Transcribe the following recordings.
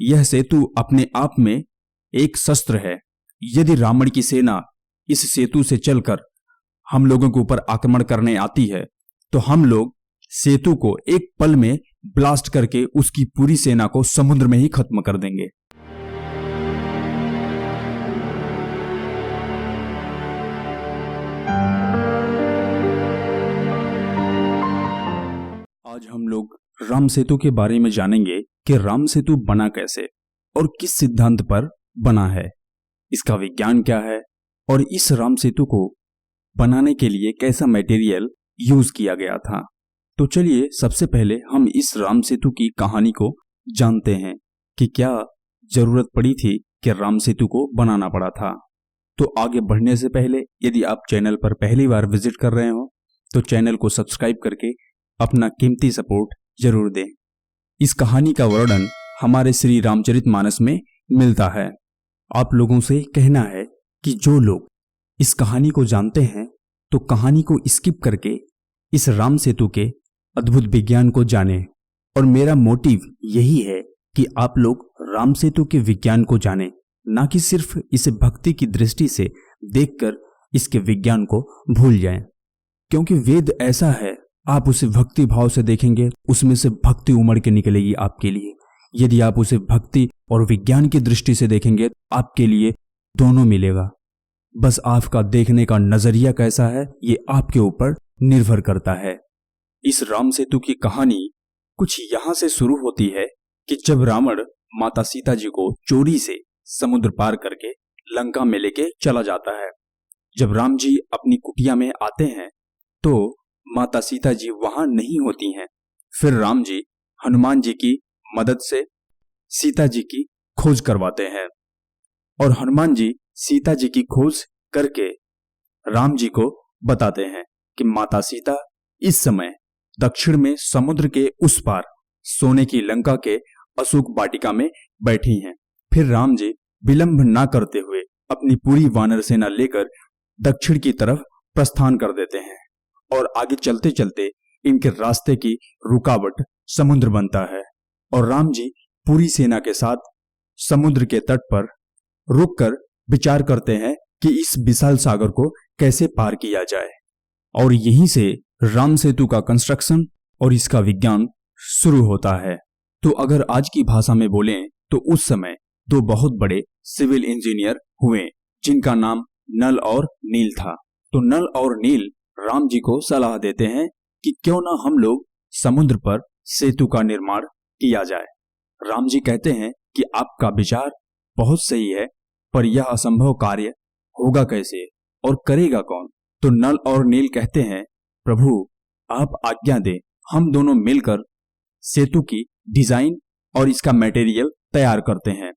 यह सेतु अपने आप में एक शस्त्र है। यदि रावण की सेना इस सेतु से चलकर हम लोगों के ऊपर आक्रमण करने आती है तो हम लोग सेतु को एक पल में ब्लास्ट करके उसकी पूरी सेना को समुद्र में ही खत्म कर देंगे। आज हम लोग राम सेतु के बारे में जानेंगे कि राम सेतु बना कैसे और किस सिद्धांत पर बना है, इसका विज्ञान क्या है और इस राम सेतु को बनाने के लिए कैसा मटेरियल यूज किया गया था। तो चलिए सबसे पहले हम इस राम सेतु की कहानी को जानते हैं कि क्या जरूरत पड़ी थी कि राम सेतु को बनाना पड़ा था। तो आगे बढ़ने से पहले यदि आप चैनल पर पहली बार विजिट कर रहे हो तो चैनल को सब्सक्राइब करके अपना कीमती सपोर्ट जरूर दें। इस कहानी का वर्णन हमारे श्री रामचरितमानस में मिलता है। आप लोगों से कहना है कि जो लोग इस कहानी को जानते हैं तो कहानी को स्किप करके इस राम सेतु के अद्भुत विज्ञान को जानें। और मेरा मोटिव यही है कि आप लोग राम सेतु के विज्ञान को जानें, ना कि सिर्फ इसे भक्ति की दृष्टि से देखकर इसके विज्ञान को भूल जाएं। क्योंकि वेद ऐसा है, आप उसे भक्ति भाव से देखेंगे उसमें से भक्ति उमड़ के निकलेगी आपके लिए। यदि आप उसे भक्ति और विज्ञान की दृष्टि से देखेंगे आपके लिए दोनों मिलेगा। बस आपका देखने का नजरिया कैसा है ये आपके ऊपर निर्भर करता है। इस राम सेतु की कहानी कुछ यहां से शुरू होती है कि जब रावण माता सीता जी को चोरी से समुद्र पार करके लंका में लेके चला जाता है। जब राम जी अपनी कुटिया में आते हैं तो माता सीता जी वहां नहीं होती हैं। फिर राम जी हनुमान जी की मदद से सीता जी की खोज करवाते हैं और हनुमान जी सीता जी की खोज करके राम जी को बताते हैं कि माता सीता इस समय दक्षिण में समुद्र के उस पार सोने की लंका के अशोक वाटिका में बैठी हैं। फिर राम जी विलंब ना करते हुए अपनी पूरी वानर सेना लेकर दक्षिण की तरफ प्रस्थान कर देते हैं और आगे चलते चलते इनके रास्ते की रुकावट समुद्र बनता है और राम जी पूरी सेना के साथ समुद्र के तट पर रुककर विचार करते हैं कि इस विशाल सागर को कैसे पार किया जाए। और यहीं से राम सेतु का कंस्ट्रक्शन और इसका विज्ञान शुरू होता है। तो अगर आज की भाषा में बोलें तो उस समय दो बहुत बड़े सिविल इंजीनियर हुए जिनका नाम नल और नील था। तो नल और नील राम जी को सलाह देते हैं कि क्यों ना हम लोग समुद्र पर सेतु का निर्माण किया जाए। राम जी कहते हैं कि आपका विचार बहुत सही है, पर यह असंभव कार्य होगा कैसे और करेगा कौन। तो नल और नील कहते हैं, प्रभु आप आज्ञा दें, हम दोनों मिलकर सेतु की डिजाइन और इसका मटेरियल तैयार करते हैं।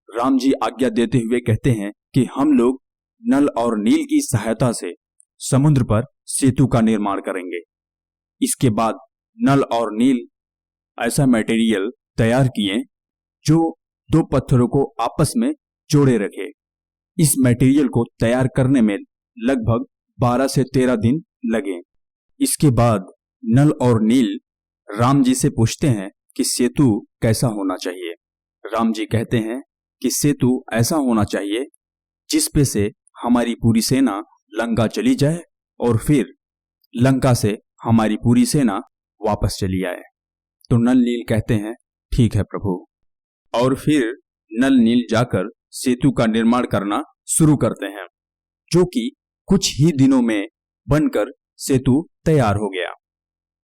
राम जी आज्ञा देते हुए कहते हैं कि हम लोग नल और नील की सहायता से समुद्र पर सेतु का निर्माण करेंगे। इसके बाद नल और नील ऐसा मटेरियल तैयार किए जो दो पत्थरों को आपस में जोड़े रखे। इस मटेरियल को तैयार करने में लगभग 12 से 13 दिन लगे। इसके बाद नल और नील राम जी से पूछते हैं कि सेतु कैसा होना चाहिए। राम जी कहते हैं कि सेतु ऐसा होना चाहिए जिस पे से हमारी पूरी सेना लंका चली जाए और फिर लंका से हमारी पूरी सेना वापस चली आए। तो नल नील कहते हैं ठीक है प्रभु। और फिर नल नील जाकर सेतु का निर्माण करना शुरू करते हैं, जो कि कुछ ही दिनों में बनकर सेतु तैयार हो गया।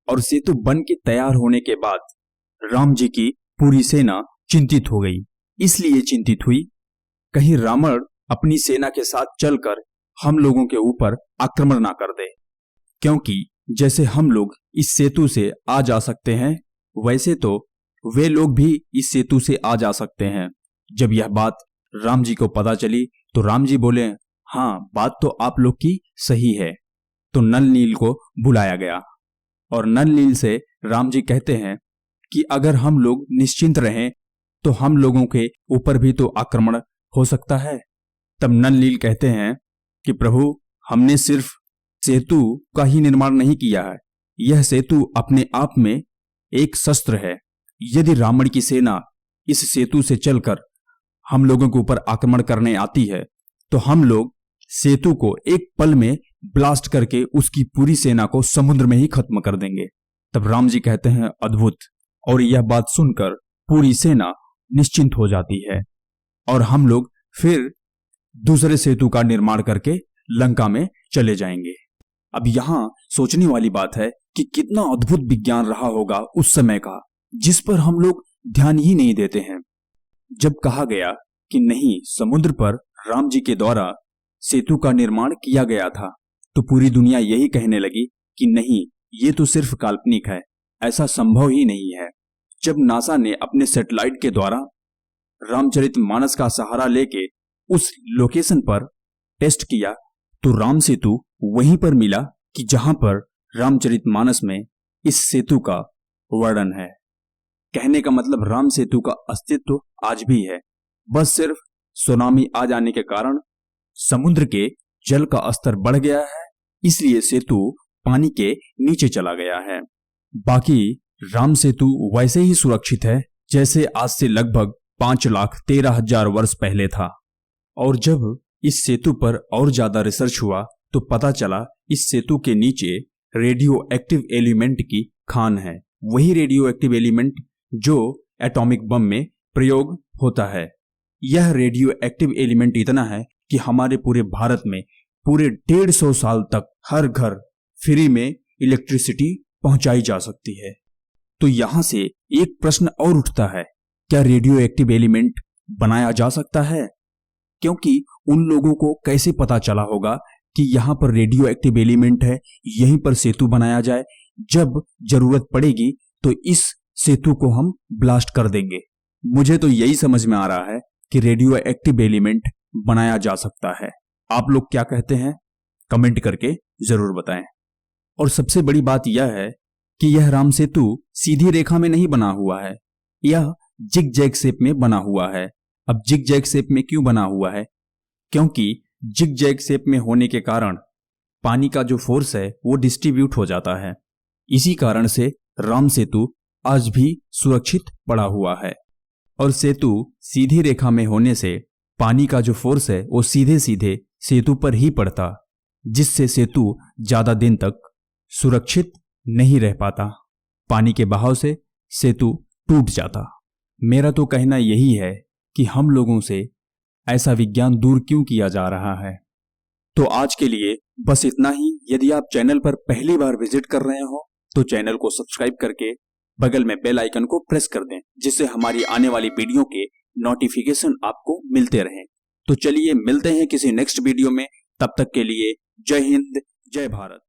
और सेतु बन के तैयार होने के बाद राम जी की पूरी सेना चिंतित हो गई। इसलिए चिंतित हुई कहीं रावण अपनी सेना के साथ चलकर हम लोगों के ऊपर आक्रमण ना कर दे। क्योंकि जैसे हम लोग इस सेतु से आ जा सकते हैं वैसे तो वे लोग भी इस सेतु से आ जा सकते हैं। जब यह बात राम जी को पता चली तो राम जी बोले, हाँ बात तो आप लोग की सही है। तो नल नील को बुलाया गया और नल नील से राम जी कहते हैं कि अगर हम लोग निश्चिंत रहें तो हम लोगों के ऊपर भी तो आक्रमण हो सकता है। तब नल नील कहते हैं कि प्रभु हमने सिर्फ सेतु का ही निर्माण नहीं किया है, यह सेतु अपने आप में एक शस्त्र है। यदि रावण की सेना इस सेतु से चलकर हम लोगों के ऊपर आक्रमण करने आती है तो हम लोग सेतु को एक पल में ब्लास्ट करके उसकी पूरी सेना को समुद्र में ही खत्म कर देंगे। तब राम जी कहते हैं अद्भुत, और यह बात सुनकर पूरी सेना निश्चिंत हो जाती है और हम लोग फिर दूसरे सेतु का निर्माण करके लंका में चले जाएंगे। अब यहां सोचने वाली बात है कि कितना अद्भुत विज्ञान रहा होगा उस समय का, जिस पर हम लोग ध्यान ही नहीं देते हैं। जब कहा गया कि नहीं, समुद्र पर राम जी के द्वारा सेतु का निर्माण किया गया था, तो पूरी दुनिया यही कहने लगी कि नहीं, ये तो सिर्फ काल्पनिक है, ऐसा संभव ही नहीं है। जब नासा ने अपने सैटेलाइट के द्वारा रामचरितमानस का सहारा लेके उस लोकेशन पर टेस्ट किया तो राम सेतु वहीं पर मिला कि जहां पर रामचरितमानस में इस सेतु का वर्णन है। कहने का मतलब राम सेतु का अस्तित्व आज भी है, बस सिर्फ सुनामी आ जाने के कारण समुद्र के जल का स्तर बढ़ गया है, इसलिए सेतु पानी के नीचे चला गया है। बाकी राम सेतु वैसे ही सुरक्षित है जैसे आज से लगभग 5,13,000 वर्ष पहले था। और जब इस सेतु पर और ज्यादा रिसर्च हुआ तो पता चला इस सेतु के नीचे रेडियो एक्टिव एलिमेंट की खान है, वही रेडियो एक्टिव एलिमेंट जो एटॉमिक बम में प्रयोग होता है। यह रेडियो एक्टिव एलिमेंट इतना है कि हमारे पूरे भारत में पूरे 150 साल तक हर घर फ्री में इलेक्ट्रिसिटी पहुंचाई जा सकती है। तो यहां से एक प्रश्न और उठता है, क्या रेडियो एक्टिव एलिमेंट बनाया जा सकता है? क्योंकि उन लोगों को कैसे पता चला होगा कि यहां पर रेडियो एक्टिव एलिमेंट है, यहीं पर सेतु बनाया जाए, जब जरूरत पड़ेगी तो इस सेतु को हम ब्लास्ट कर देंगे। मुझे तो यही समझ में आ रहा है कि रेडियो एक्टिव एलिमेंट बनाया जा सकता है। आप लोग क्या कहते हैं? कमेंट करके जरूर बताएं। और सबसे बड़ी बात यह है कि यह राम सेतु सीधी रेखा में नहीं बना हुआ है, यह जिग जैग शेप में बना हुआ है। अब जिग जैग शेप में क्यों बना हुआ है? क्योंकि जिग जैग शेप में होने के कारण पानी का जो फोर्स है वो डिस्ट्रीब्यूट हो जाता है। इसी कारण से राम सेतु आज भी सुरक्षित पड़ा हुआ है। और सेतु सीधी रेखा में होने से पानी का जो फोर्स है वो सीधे सीधे सेतु पर ही पड़ता, जिससे सेतु ज्यादा दिन तक सुरक्षित नहीं रह पाता, पानी के बहाव से सेतु टूट जाता। मेरा तो कहना यही है कि हम लोगों से ऐसा विज्ञान दूर क्यों किया जा रहा है। तो आज के लिए बस इतना ही। यदि आप चैनल पर पहली बार विजिट कर रहे हो तो चैनल को सब्सक्राइब करके बगल में बेल आइकन को प्रेस कर दें, जिससे हमारी आने वाली वीडियो के नोटिफिकेशन आपको मिलते रहें। तो चलिए मिलते हैं किसी नेक्स्ट वीडियो में, तब तक के लिए जय हिंद, जय भारत।